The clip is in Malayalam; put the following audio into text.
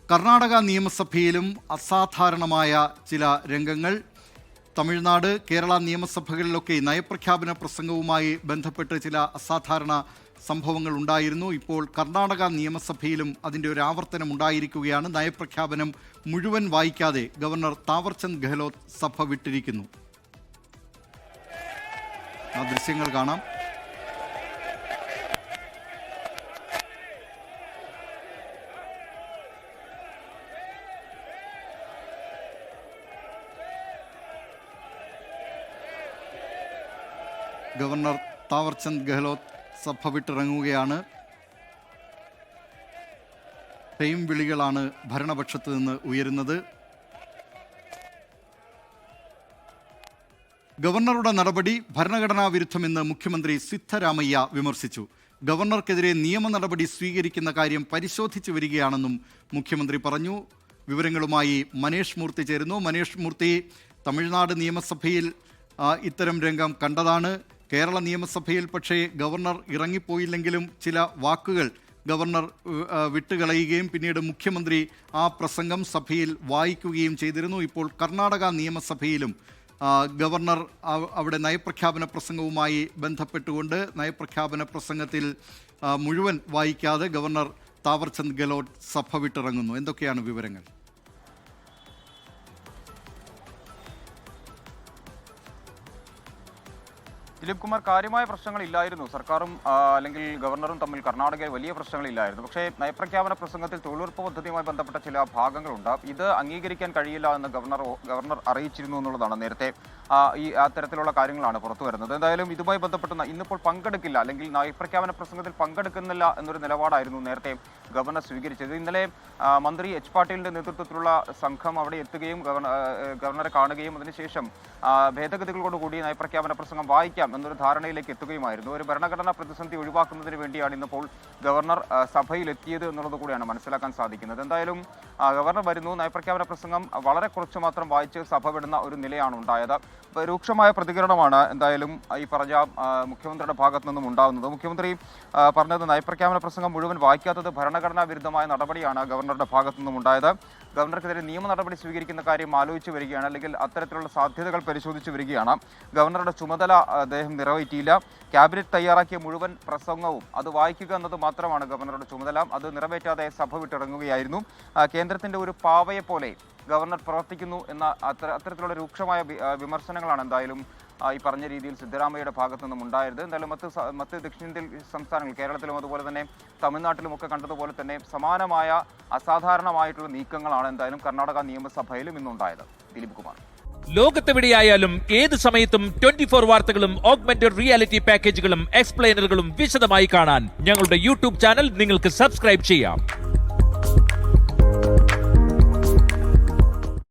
കർണാടക നിയമസഭയിലും അസാധാരണമായ ചില രംഗങ്ങൾ. തമിഴ്നാട്, കേരള നിയമസഭകളിലൊക്കെ നയപ്രഖ്യാപന പ്രസംഗവുമായി ബന്ധപ്പെട്ട് ചില അസാധാരണ സംഭവങ്ങൾ ഉണ്ടായിരുന്നു. ഇപ്പോൾ കർണാടക നിയമസഭയിലും അതിൻ്റെ ഒരു ആവർത്തനം ഉണ്ടായിരിക്കുകയാണ്. നയപ്രഖ്യാപനം മുഴുവൻ വായിക്കാതെ ഗവർണർ താവർചന്ദ് ഗെഹ്ലോട്ട് സഭ വിട്ടിരിക്കുന്നു. ആ ദൃശ്യങ്ങൾ കാണാം. ഗവർണർ താവർചന്ദ് ഗെഹ്ലോട്ട് സഭ വിട്ടിറങ്ങുകയാണ്. ടൈം വിളികളാണ് ഭരണപക്ഷത്ത് നിന്ന് ഉയരുന്നത്. ഗവർണറുടെ നടപടി ഭരണഘടനാ വിരുദ്ധമെന്ന് മുഖ്യമന്ത്രി സിദ്ധരാമയ്യ വിമർശിച്ചു. ഗവർണർക്കെതിരെ നിയമ നടപടി സ്വീകരിക്കുന്ന കാര്യം പരിശോധിച്ചു വരികയാണെന്നും മുഖ്യമന്ത്രി പറഞ്ഞു. വിവരങ്ങളുമായി മനേഷ് മൂർത്തി ചേരുന്നു. മനേഷ് മൂർത്തി, തമിഴ്നാട് നിയമസഭയിൽ ഇത്തരം രംഗം കണ്ടതാണ്. കേരള നിയമസഭയിൽ പക്ഷേ ഗവർണർ ഇറങ്ങിപ്പോയില്ലെങ്കിലും ചില വാക്കുകൾ ഗവർണർ വിട്ടുകളയുകയും പിന്നീട് മുഖ്യമന്ത്രി ആ പ്രസംഗം സഭയിൽ വായിക്കുകയും ചെയ്തിരുന്നു. ഇപ്പോൾ കർണാടക നിയമസഭയിലും ഗവർണർ അവിടെ നയപ്രഖ്യാപന പ്രസംഗവുമായി ബന്ധപ്പെട്ടുകൊണ്ട് നയപ്രഖ്യാപന പ്രസംഗത്തിൽ മുഴുവൻ വായിക്കാതെ ഗവർണർ താവർചന്ദ് ഗെഹ്ലോട്ട് സഭ വിട്ടിറങ്ങുന്നു. എന്തൊക്കെയാണ് വിവരങ്ങൾ? ദിലീപ് കുമാർ, കാര്യമായ പ്രശ്നങ്ങളില്ലായിരുന്നു. സർക്കാരും അല്ലെങ്കിൽ ഗവർണറും തമ്മിൽ കർണാടകയിൽ വലിയ പ്രശ്നങ്ങളില്ലായിരുന്നു. പക്ഷേ നയപ്രഖ്യാപന പ്രസംഗത്തിൽ തൊഴിലുറപ്പ് പദ്ധതിയുമായി ബന്ധപ്പെട്ട ചില ഭാഗങ്ങളുണ്ട്. ഇത് അംഗീകരിക്കാൻ കഴിയില്ല എന്ന് ഗവർണർ അറിയിച്ചിരുന്നു എന്നുള്ളതാണ് നേരത്തെ അത്തരത്തിലുള്ള കാര്യങ്ങളാണ് പുറത്തു വരുന്നത്. എന്തായാലും ഇതുമായി ബന്ധപ്പെട്ട് ഇന്നിപ്പോൾ പങ്കെടുക്കില്ല, അല്ലെങ്കിൽ നയപ്രഖ്യാപന പ്രസംഗത്തിൽ പങ്കെടുക്കുന്നില്ല എന്നൊരു നിലപാടായിരുന്നു നേരത്തെ ഗവർണർ സ്വീകരിച്ചത്. ഇന്നലെ മന്ത്രി എച്ച് പാട്ടീലിന്റെ നേതൃത്വത്തിലുള്ള സംഘം അവിടെ എത്തുകയും ഗവർണറെ കാണുകയും അതിനുശേഷം ഭേദഗതികളോടുകൂടി നയപ്രഖ്യാപന പ്രസംഗം വായിക്കാം എന്നൊരു ധാരണയിലേക്ക് എത്തുകയുമായിരുന്നു. ഒരു ഭരണഘടനാ പ്രതിസന്ധി ഒഴിവാക്കുന്നതിന് വേണ്ടിയാണ് ഇന്നിപ്പോൾ ഗവർണർ സഭയിൽ എത്തിയത് എന്നുള്ളത് കൂടിയാണ് മനസ്സിലാക്കാൻ സാധിക്കുന്നത്. എന്തായാലും ഗവർണർ വരുന്നു, നയപ്രഖ്യാപന പ്രസംഗം വളരെ കുറച്ച് മാത്രം വായിച്ച് സഭ വിടുന്ന ഒരു നിലയാണ് ഉണ്ടായത്. രൂക്ഷമായ പ്രതികരണമാണ് എന്തായാലും ഈ പറഞ്ഞ മുഖ്യമന്ത്രിയുടെ ഭാഗത്തു നിന്നും ഉണ്ടാകുന്നത്. മുഖ്യമന്ത്രി പറഞ്ഞത് നയപ്രഖ്യാപന പ്രസംഗം മുഴുവൻ വായിക്കാത്തത് ഭരണഘടനാ വിരുദ്ധമായ നടപടിയാണ് ഗവർണറുടെ ഭാഗത്തു നിന്നും ഉണ്ടായത്. ഗവർണർക്കെതിരെ നിയമ നടപടി സ്വീകരിക്കുന്ന കാര്യം ആലോചിച്ച് വരികയാണ്, അല്ലെങ്കിൽ അത്തരത്തിലുള്ള സാധ്യതകൾ പരിശോധിച്ച് വരികയാണ്. ഗവർണറുടെ ചുമതല അദ്ദേഹം നിറവേറ്റിയില്ല. ക്യാബിനറ്റ് തയ്യാറാക്കിയ മുഴുവൻ പ്രസംഗവും അത് വായിക്കുക എന്നത് മാത്രമാണ് ഗവർണറുടെ ചുമതല. അത് നിറവേറ്റാതെ സഭ വിട്ടിറങ്ങുകയായിരുന്നു. കേന്ദ്രത്തിന്റെ ഒരു പാവയെ പോലെ ഗവർണർ പ്രവർത്തിക്കുന്നു എന്ന അത്തരത്തിലുള്ള രൂക്ഷമായ വിമർശനങ്ങളാണ് എന്തായാലും ഈ പറഞ്ഞ രീതിയിൽ സിദ്ധരാമയ്യയുടെ ഭാഗത്തു നിന്നും ഉണ്ടായത്. എന്തായാലും മറ്റ് ദക്ഷിണേന്ത്യൻ സംസ്ഥാനങ്ങൾ, കേരളത്തിലും അതുപോലെ തന്നെ തമിഴ്നാട്ടിലുമൊക്കെ കണ്ടതുപോലെ തന്നെ സമാനമായ അസാധാരണമായിട്ടുള്ള നീക്കങ്ങളാണ് എന്തായാലും കർണാടക നിയമസഭയിലും ഇന്നുണ്ടായത്. ദിലീപ് കുമാർ, ലോകത്തെവിടെയായാലും ഏത് സമയത്തും 24 വാർത്തകളും ഓഗ്മെന്റഡ് റിയാലിറ്റി പാക്കേജുകളും എക്സ്പ്ലെയിനറുകളും വിശദമായി കാണാൻ ഞങ്ങളുടെ യൂട്യൂബ് ചാനൽ നിങ്ങൾക്ക് സബ്സ്ക്രൈബ് ചെയ്യാം.